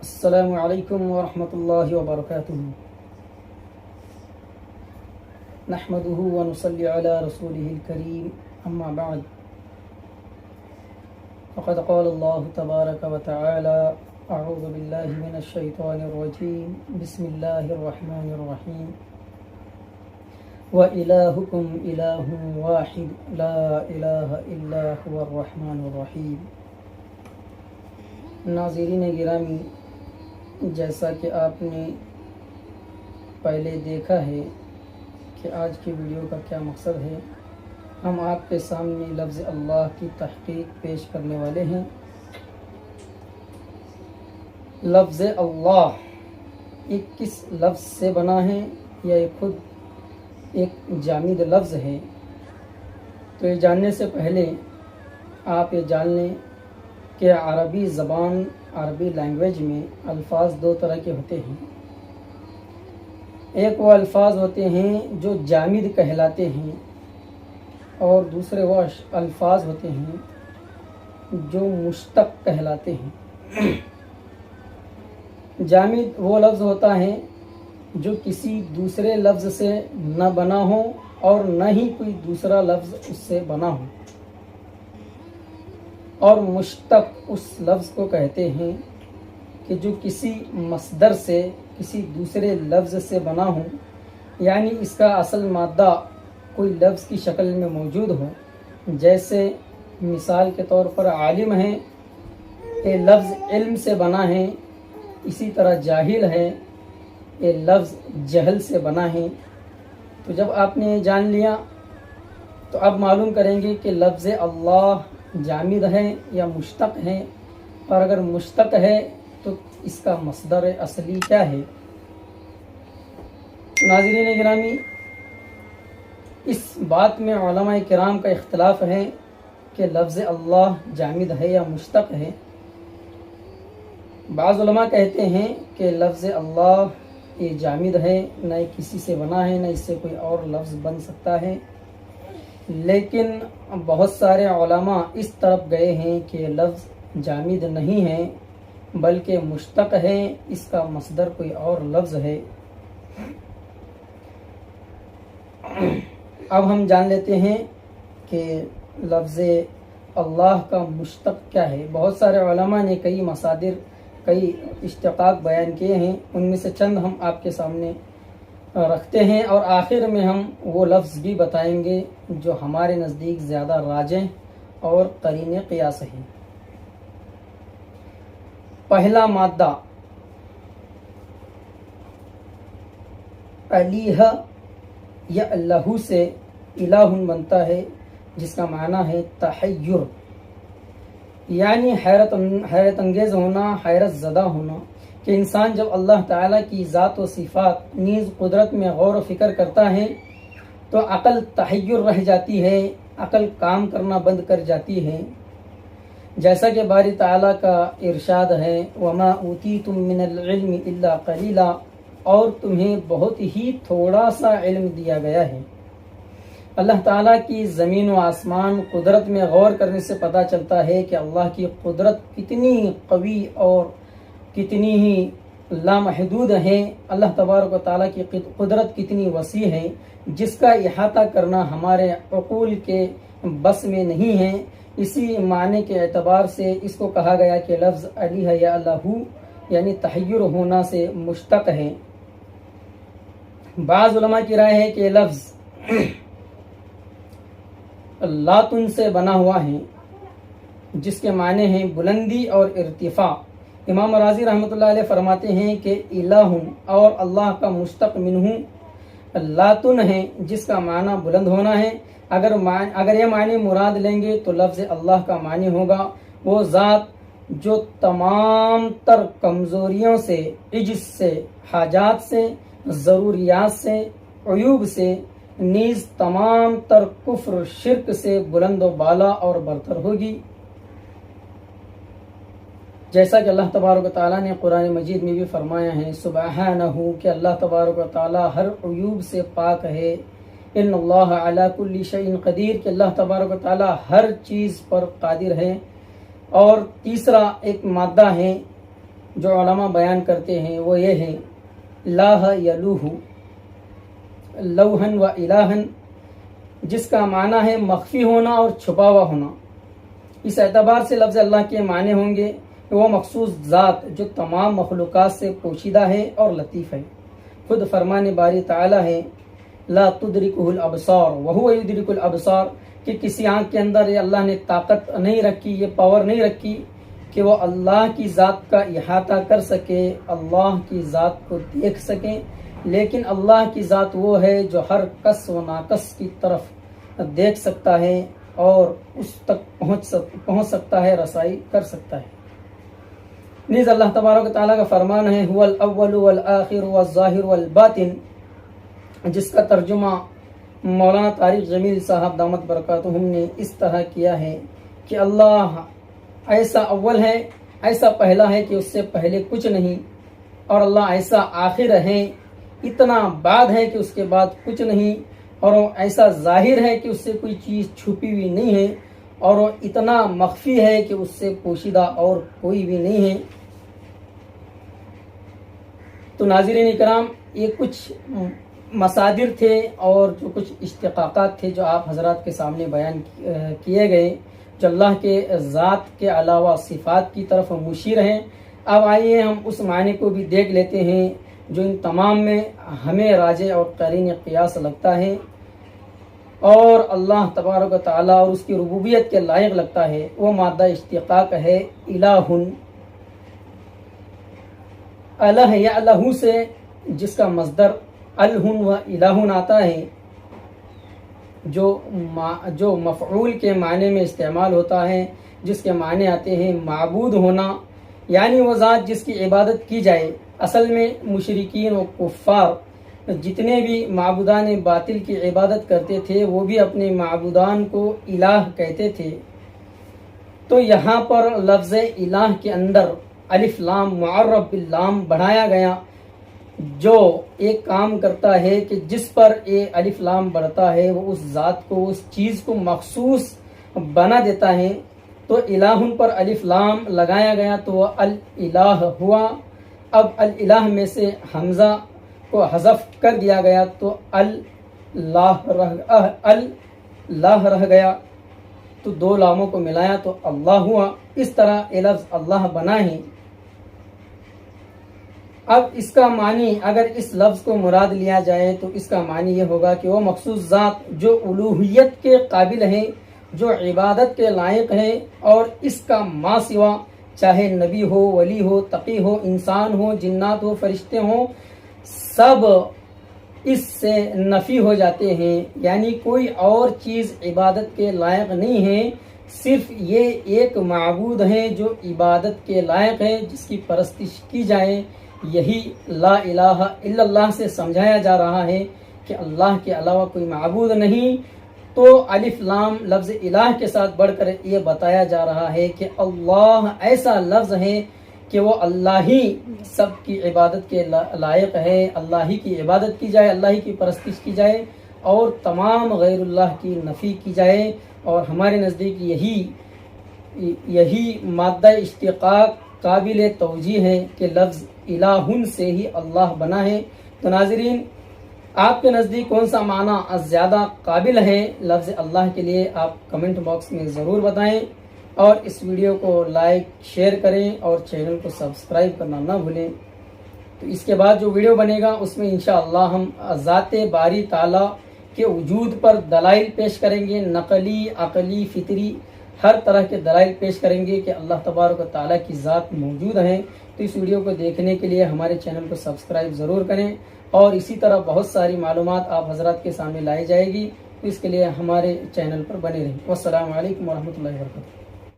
السلام علیکم ورحمۃ اللہ وبرکاتہ۔ نحمده ونصلی علی رسوله الکریم، اما بعد فقد قال اللہ تبارک وتعالی اعوذ باللہ من الشیطان الرجیم، بسم اللہ الرحمن الرحیم، وَإِلَٰهُكُمْ إِلَٰهٌ وَاحِدٌ لَا إِلَٰهَ إِلَّا هُوَ الرَّحْمَٰنُ الرَّحِيمُ۔ ناظرین گرامی، جیسا کہ آپ نے پہلے دیکھا ہے کہ آج کی ویڈیو کا کیا مقصد ہے، ہم آپ کے سامنے لفظ اللہ کی تحقیق پیش کرنے والے ہیں۔ لفظ اللہ ایک کس لفظ سے بنا ہے یا یہ خود ایک جامد لفظ ہے؟ تو یہ جاننے سے پہلے آپ یہ جان لیں کہ عربی زبان، عربی لینگویج میں الفاظ دو طرح کے ہوتے ہیں۔ ایک وہ الفاظ ہوتے ہیں جو جامد کہلاتے ہیں، اور دوسرے وہ الفاظ ہوتے ہیں جو مشتق کہلاتے ہیں۔ جامد وہ لفظ ہوتا ہے جو کسی دوسرے لفظ سے نہ بنا ہو اور نہ ہی کوئی دوسرا لفظ اس سے بنا ہو، اور مشتق اس لفظ کو کہتے ہیں کہ جو کسی مصدر سے، کسی دوسرے لفظ سے بنا ہو، یعنی اس کا اصل مادہ کوئی لفظ کی شکل میں موجود ہو۔ جیسے مثال کے طور پر عالم ہے، یہ لفظ علم سے بنا ہے، اسی طرح جاہل ہے، یہ لفظ جہل سے بنا ہے۔ تو جب آپ نے جان لیا تو اب معلوم کریں گے کہ لفظ اللہ جامد ہے یا مشتق ہے، اور اگر مشتق ہے تو اس کا مصدر اصلی کیا ہے۔ ناظرین گرامی، اس بات میں علماء کرام کا اختلاف ہے کہ لفظ اللہ جامد ہے یا مشتق ہے۔ بعض علماء کہتے ہیں کہ لفظ اللہ یہ جامد ہے، نہ کسی سے بنا ہے، نہ اس سے کوئی اور لفظ بن سکتا ہے۔ لیکن بہت سارے علماء اس طرف گئے ہیں کہ لفظ جامد نہیں ہے بلکہ مشتق ہے، اس کا مصدر کوئی اور لفظ ہے۔ اب ہم جان لیتے ہیں کہ لفظ اللہ کا مشتق کیا ہے۔ بہت سارے علماء نے کئی مصادر، کئی اشتقاق بیان کیے ہیں، ان میں سے چند ہم آپ کے سامنے رکھتے ہیں، اور آخر میں ہم وہ لفظ بھی بتائیں گے جو ہمارے نزدیک زیادہ راجح اور قرین قیاس ہے۔ پہلا مادہ الہ یا اللہ سے الہ بنتا ہے، جس کا معنی ہے تحیر، یعنی حیرت انگیز ہونا، حیرت زدہ ہونا، کہ انسان جب اللہ تعالیٰ کی ذات و صفات نیز قدرت میں غور و فکر کرتا ہے تو عقل تحیر رہ جاتی ہے، عقل کام کرنا بند کر جاتی ہے۔ جیسا کہ باری تعالیٰ کا ارشاد ہے وَمَا أُوتِيتُم مِّنَ الْعِلْمِ إِلَّا قَلِيلًا، اور تمہیں بہت ہی تھوڑا سا علم دیا گیا ہے۔ اللہ تعالیٰ کی زمین و آسمان قدرت میں غور کرنے سے پتہ چلتا ہے کہ اللہ کی قدرت کتنی قوی اور کتنی ہی لامحدود ہے، اللہ تبارک و تعالیٰ کی قدرت کتنی وسیع ہے، جس کا احاطہ کرنا ہمارے عقول کے بس میں نہیں ہے۔ اسی معنی کے اعتبار سے اس کو کہا گیا کہ لفظ الہ یا اللہ یعنی تحیر ہونا سے مشتق ہے۔ بعض علماء کی رائے ہے کہ یہ لفظ لاتن سے بنا ہوا ہے، جس کے معنی ہیں بلندی اور ارتفاع۔ امام راضی رحمۃ اللہ علیہ فرماتے ہیں کہ الہ اور اللہ کا مشتق منہ لاتن ہے، جس کا معنی بلند ہونا ہے۔ اگر یہ معنی مراد لیں گے تو لفظ اللہ کا معنی ہوگا وہ ذات جو تمام تر کمزوریوں سے، عجز سے، حاجات سے، ضروریات سے، عیوب سے، نیز تمام تر کفر شرک سے بلند و بالا اور برتر ہوگی۔ جیسا کہ اللہ تبارک و تعالیٰ نے قرآن مجید میں بھی فرمایا ہے سبحانہ، کہ اللہ تبارک و تعالیٰ ہر عیوب سے پاک ہے۔ ان اللہ علی کل شیء قدیر، کہ اللہ تبارک و تعالیٰ ہر چیز پر قادر ہے۔ اور تیسرا ایک مادہ ہے جو علماء بیان کرتے ہیں وہ یہ ہے لاہ یلوہ لوہن و الہن، جس کا معنی ہے مخفی ہونا اور چھپا ہوا ہونا۔ اس اعتبار سے لفظ اللہ کے معنی ہوں گے کہ وہ مخصوص ذات جو تمام مخلوقات سے پوشیدہ ہے اور لطیف ہے۔ خود فرمان باری تعالی ہے لا تدرکہ الابصار وہو یدرک الابصار، کہ کسی آنکھ کے اندر یہ اللہ نے طاقت نہیں رکھی، یہ پاور نہیں رکھی کہ وہ اللہ کی ذات کا احاطہ کر سکے، اللہ کی ذات کو دیکھ سکیں، لیکن اللہ کی ذات وہ ہے جو ہر کس و ناقص کی طرف دیکھ سکتا ہے اور اس تک پہنچ سکتا ہے، رسائی کر سکتا ہے۔ نیز اللہ تبارک و تعالیٰ کا فرمان ہے هو الاول والآخر والظاہر والباطن، جس کا ترجمہ مولانا طارق جمیل صاحب دامت برکاتہم نے اس طرح کیا ہے کہ اللہ ایسا اول ہے، ایسا پہلا ہے کہ اس سے پہلے کچھ نہیں، اور اللہ ایسا آخر ہے، اتنا بعد ہے کہ اس کے بعد کچھ نہیں، اور وہ ایسا ظاہر ہے کہ اس سے کوئی چیز چھپی ہوئی نہیں ہے، اور وہ اتنا مخفی ہے کہ اس سے پوشیدہ اور کوئی بھی نہیں ہے۔ تو ناظرین اکرام، یہ کچھ مصادر تھے اور جو کچھ اشتقاقات تھے جو آپ حضرات کے سامنے بیان کیے گئے، جو اللہ کے ذات کے علاوہ صفات کی طرف مشیر ہیں۔ اب آئیے ہم اس معنی کو بھی دیکھ لیتے ہیں جو ان تمام میں ہمیں راجع اور قرین قیاس لگتا ہے اور اللہ تبارک و تعالیٰ اور اس کی ربوبیت کے لائق لگتا ہے۔ وہ مادہ اشتقاق ہے الہن، الہ یا الہ سے، جس کا مصدر الہن و الہن آتا ہے، جو مفعول کے معنی میں استعمال ہوتا ہے، جس کے معنی آتے ہیں معبود ہونا، یعنی وہ ذات جس کی عبادت کی جائے۔ اصل میں مشرکین و کفار جتنے بھی معبودان باطل کی عبادت کرتے تھے وہ بھی اپنے معبودان کو الہ کہتے تھے۔ تو یہاں پر لفظ الہ کے اندر الف لام معرب باللام بڑھایا گیا، جو ایک کام کرتا ہے کہ جس پر یہ الف لام بڑھتا ہے وہ اس ذات کو، اس چیز کو مخصوص بنا دیتا ہے۔ تو الہن پر الف لام لگایا گیا تو وہ الالہ ہوا۔ اب الالہ میں سے حمزہ کو حذف کر دیا گیا تو اللہ رہ گیا، تو دو لاموں کو ملایا تو اللہ ہوا۔ اس طرح یہ لفظ اللہ بنا ہے۔ اب اس کا معنی اگر اس لفظ کو مراد لیا جائے تو اس کا معنی یہ ہوگا کہ وہ مخصوص ذات جو الوہیت کے قابل ہے، جو عبادت کے لائق ہے، اور اس کا ما سوا، چاہے نبی ہو، ولی ہو، تقی ہو، انسان ہو، جنات ہو، فرشتے ہوں، سب اس سے نفی ہو جاتے ہیں، یعنی کوئی اور چیز عبادت کے لائق نہیں ہے، صرف یہ ایک معبود ہے جو عبادت کے لائق ہے، جس کی پرستش کی جائے۔ یہی لا الہ الا اللہ سے سمجھایا جا رہا ہے کہ اللہ کے علاوہ کوئی معبود نہیں۔ تو الف لام لفظ الہ کے ساتھ بڑھ کر یہ بتایا جا رہا ہے کہ اللہ ایسا لفظ ہے کہ وہ اللہ ہی سب کی عبادت کے لائق ہے، اللہ ہی کی عبادت کی جائے، اللہ ہی کی پرستش کی جائے، اور تمام غیر اللہ کی نفی کی جائے۔ اور ہمارے نزدیک یہی مادہ اشتقاق قابل توجیہ ہے کہ لفظ الہن سے ہی اللہ بنا ہے۔ تو ناظرین، آپ کے نزدیک کون سا معنی زیادہ قابل ہے لفظ اللہ کے لیے، آپ کمنٹ باکس میں ضرور بتائیں، اور اس ویڈیو کو لائک شیئر کریں اور چینل کو سبسکرائب کرنا نہ بھولیں۔ تو اس کے بعد جو ویڈیو بنے گا اس میں انشاءاللہ ہم ذات باری تعالیٰ کے وجود پر دلائل پیش کریں گے، نقلی، عقلی، فطری، ہر طرح کے دلائل پیش کریں گے کہ اللہ تبارک و تعالیٰ کی ذات موجود ہے۔ تو اس ویڈیو کو دیکھنے کے لیے ہمارے چینل کو سبسکرائب ضرور کریں، اور اسی طرح بہت ساری معلومات آپ حضرات کے سامنے لائی جائے گی، تو اس کے لیے ہمارے چینل پر بنے رہیں۔ والسلام علیکم ورحمۃ اللہ وبرکاتہ۔